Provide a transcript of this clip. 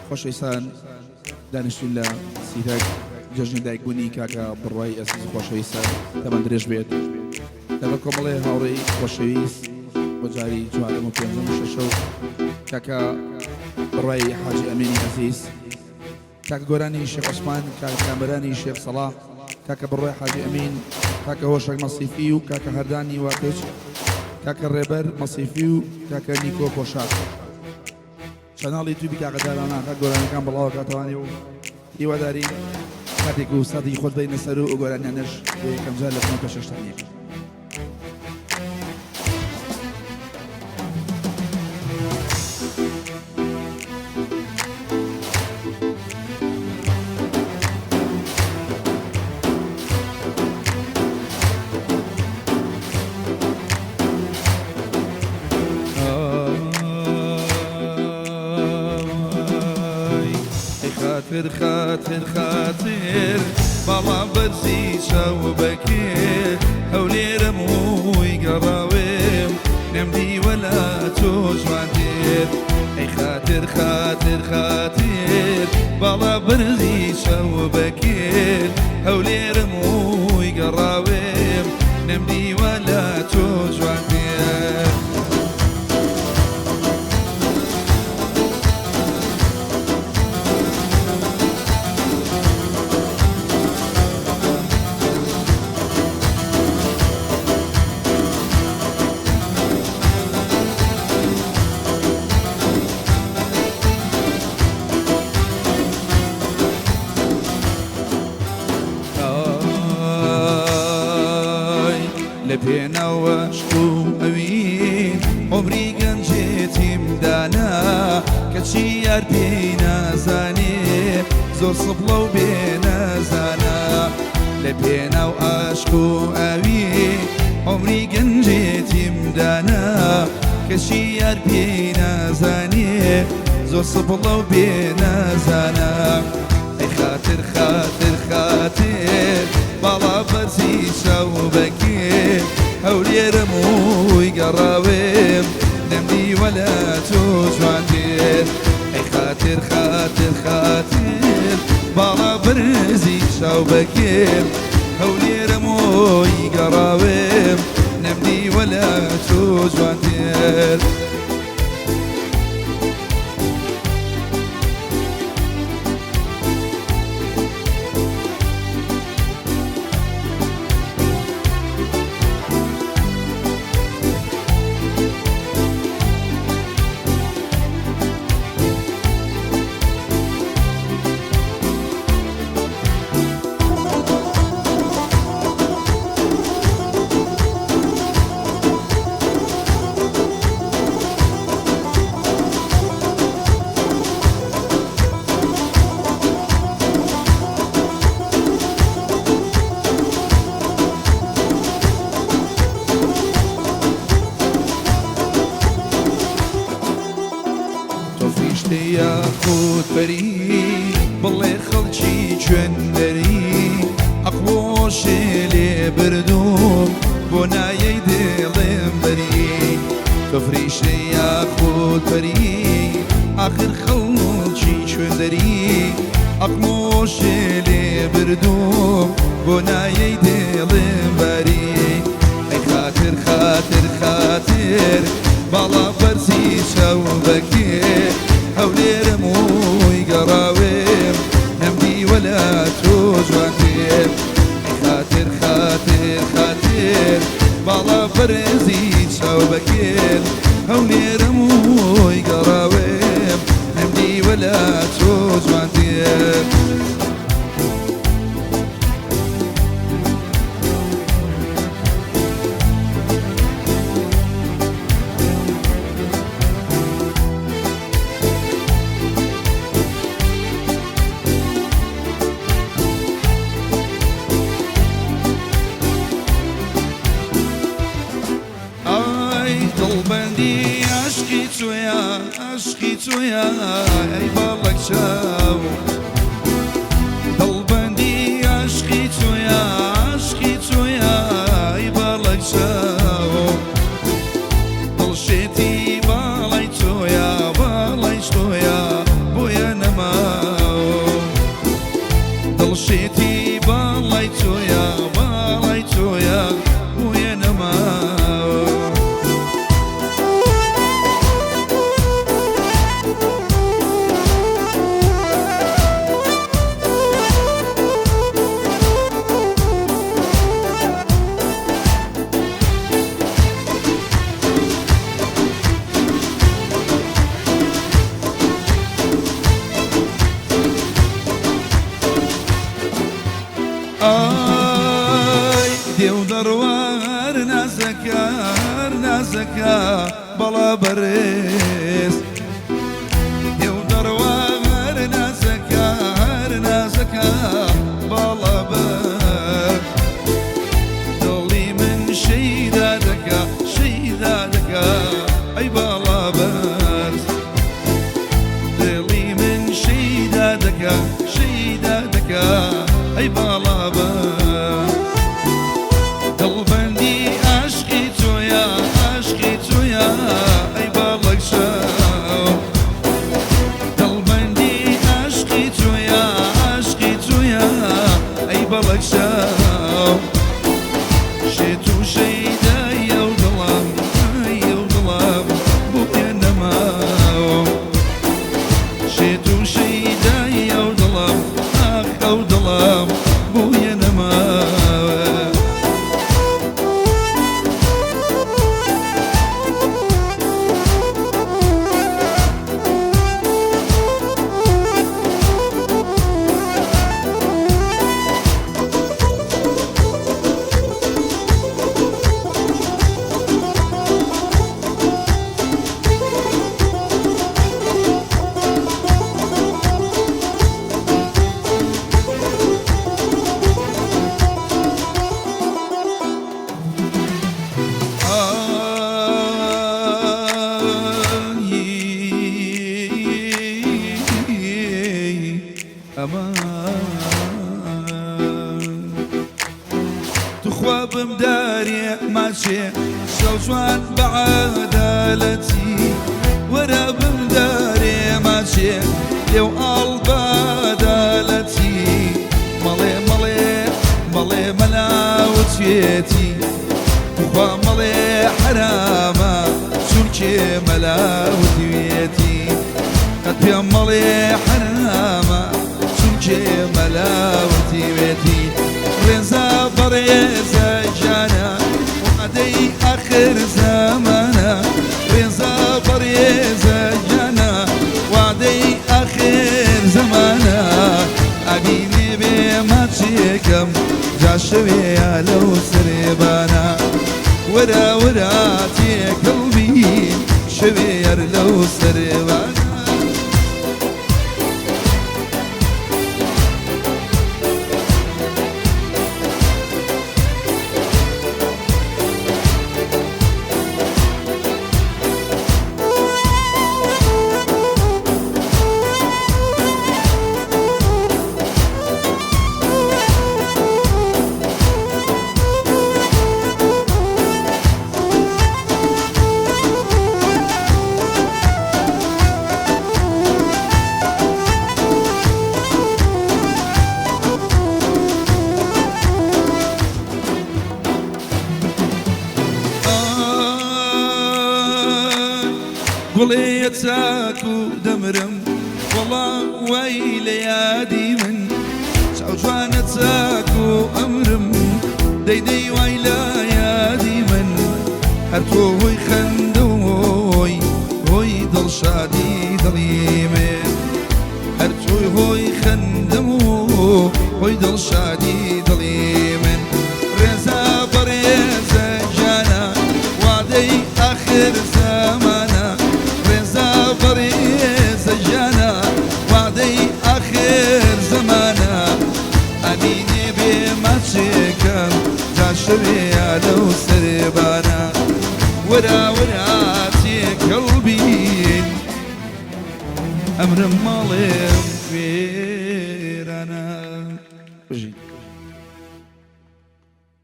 خۆشەویستان دانیشتوون لە سیرەک جەژنی دایکبوونی کاکە بڕوای ئەزیز خۆشەویستان تەمەن درێژ بێت لەگەڵ کۆمەڵێ هاوڕێی خۆشەویست بۆ جاری چوارەم و پێنجەم و شەشەم کاکە بڕوای حاجی ئەمینی عەزیز کاکە گۆرانی شێخ عوسمان کاکە کامبەرانی شێخ سەڵاح کاکە بڕوای حاجی ئەمین کاکە هۆشەک مەسیفی و کاکە هەردانی واتش کاکە ڕێبەر مەسیفی و کاکە نیکۆ پۆشاک چەناڵی تووبی کاکەدارانە کاک گۆرانەکان بڵاو کاتەوانی و هیواداری کاتێک و سادی خۆت بینە سەر و گۆرانیانەش بۆ یەکەم جار لە بنەوە شەشتانیەک خاطر خاطر باڵا بەرزی شەو بەکێ هەولێرەم وی گەڕاوێم نەمدیوە لە تۆ جوان دێت ئەی خاطر خاطر خاطر باڵا بەرزی شەو بەکێ هەولێرەم وی گەڕاوێم نەمدیوە لە تۆ جوان دێت پێناوە شکو ئەوین عمری گەنجێتیم دانا کەچی یار پێی نازانێ زۆر سڵە و بێ نازانە لە پێناو ئاشک و ئەوی عمری گەنجێتیم دانا کەچی یار پێی نازانێ زۆر سڵە و بێ نازانە ئەی خاطر خاطر خاطر باڵا بەرزی شەو بەکێ هەولێرەم وی گەڕاوێم نەمدیوە لە تۆ جوان دێت ئەی خاطر خاطر خاطر باڵا بەرزی شەو بەکێ هەولێرەم وی گەڕاوێم نەمدیوە لە تۆ جوان دێت خودبەری بڵێ خەڵکی کوێندەری ئەقوۆشێ لێ بردوم بۆ نایەی دڵێم بەری تۆ فریشتە یا خودبەری ئاخر خەڵکی کوێندەری ئەقوۆشێ لێ بردوم بۆ نایەی دڵێم بەری ئەی خاطر خاطر خاطر باڵا بەرزی شەو بەکێ هەولێرەم وی گەڕاوێم نەمدیوە لە تۆ جوان دێت ئەی خاطر خاطر خاطر باڵا بەرزی شەو بەکێ هەولێرەم وی گەڕاوێم نەمدیوە لە تۆ جوان دێت عشقی تویا ای باڵک چاو دڵبەندی عشقی تویا ای باڵک چاو دڵشێتی باڵی تۆیا باڵی تۆیا بۆیە نەما هەر نازەکە بەڵا بەڕێز هێو دەڕوا هەر نازەکە بەڵا بەر دڵی من شەیدا دەکا ئەی بەڵا بەر دڵی من شەیدا دەکا ئەی بەڵا بەر دڵبەندی عاشقی تۆیە ئەی باڵک شەو دڵبەندی عاشقی تۆیە ئەی باڵک شەو شێت و شەیدای ئەو دڵم بۆیە نەماوە شێت و شەیدای ئەو دڵم ئەو دڵم بۆیە نەماوە تخوا بمداري ماشي شوشوان بعدالتي ورا بمداري ماشي لو البدالتي مالي ملاوتيتي تخوا مالي حرامة سلكي ملاوتيتي قد بيا مالي حرامة سلكي ملاوتيتي رزا بريزا جانا وعدي آخر زمانا رزا بريزا جانا وعدي آخر زمانا أبيني بما تشيكم جاشوي لو سربانا ورا تي قلبي شوير لو سربانا قولي تاكو دمرم والله ويلي يادي من شعوجوانا تاكو أمرم ديدي ويلا يادي من هرتو هوي خندوي هوي ضل شادي ضليمن هرتو هوي خندوي هوي ضل شادي ضليمن رزا بريزا جانا وعدي آخر زمانا بريز جانا وعدي آخر زمانا أنيني بما تشيكم جاشري لو سربانا ورا تي قلبي أمر مالي